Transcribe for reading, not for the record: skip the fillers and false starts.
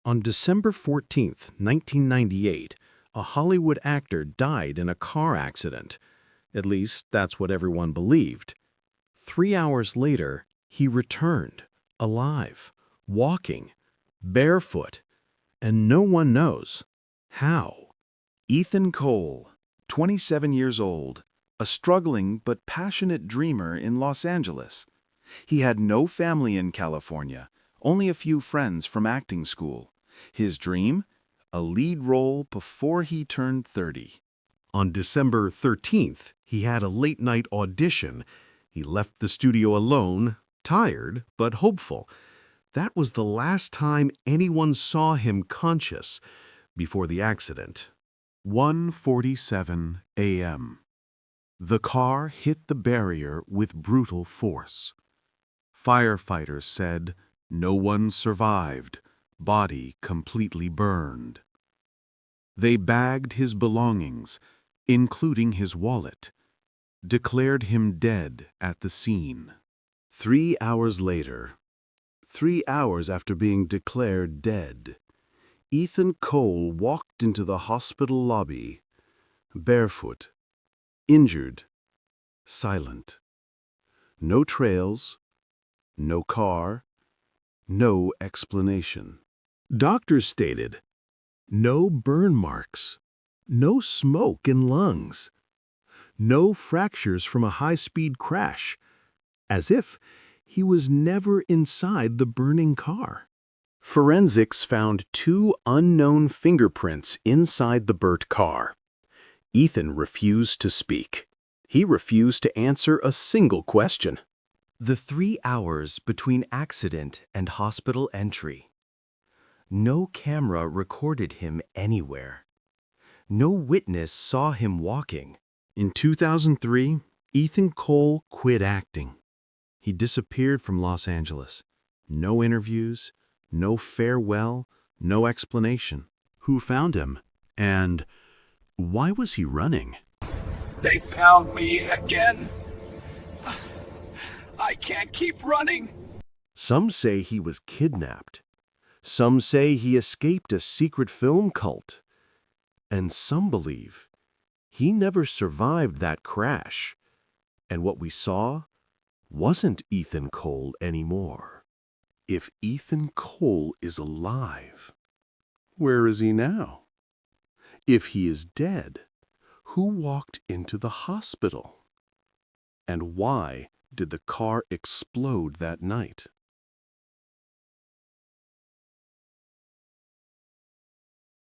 On December 14, 1998, a Hollywood actor died in a car accident. At least, that's what everyone believed. 3 hours later, he returned, alive, walking, barefoot, and no one knows how. Ethan Cole, 27 years old, a struggling but passionate dreamer in Los Angeles. He had no family in California, only a few friends from acting school. His dream? A lead role before he turned 30. On December 13th, he had a late-night audition. He left the studio alone, tired but hopeful. That was the last time anyone saw him conscious before the accident. 1:47 a.m. The car hit the barrier with brutal force. Firefighters said no one survived, body completely burned. They bagged his belongings, including his wallet, declared him dead at the scene. 3 hours later, 3 hours after being declared dead, Ethan Cole walked into the hospital lobby, barefoot, injured, silent. No trails, no car, no explanation. Doctors stated, no burn marks, no smoke in lungs, no fractures from a high-speed crash, as if he was never inside the burning car. Forensics found 2 unknown fingerprints inside the burnt car. Ethan refused to speak. He refused to answer a single question. The 3 hours between accident and hospital entry. No camera recorded him anywhere. No witness saw him walking. In 2003, Ethan Cole quit acting. He disappeared from Los Angeles. No interviews, no farewell, no explanation. Who found him? And why was he running? They found me again. I can't keep running. Some say he was kidnapped. Some say he escaped a secret film cult. And some believe he never survived that crash. And what we saw wasn't Ethan Cole anymore. If Ethan Cole is alive, where is he now? If he is dead, who walked into the hospital? And why did the car explode that night?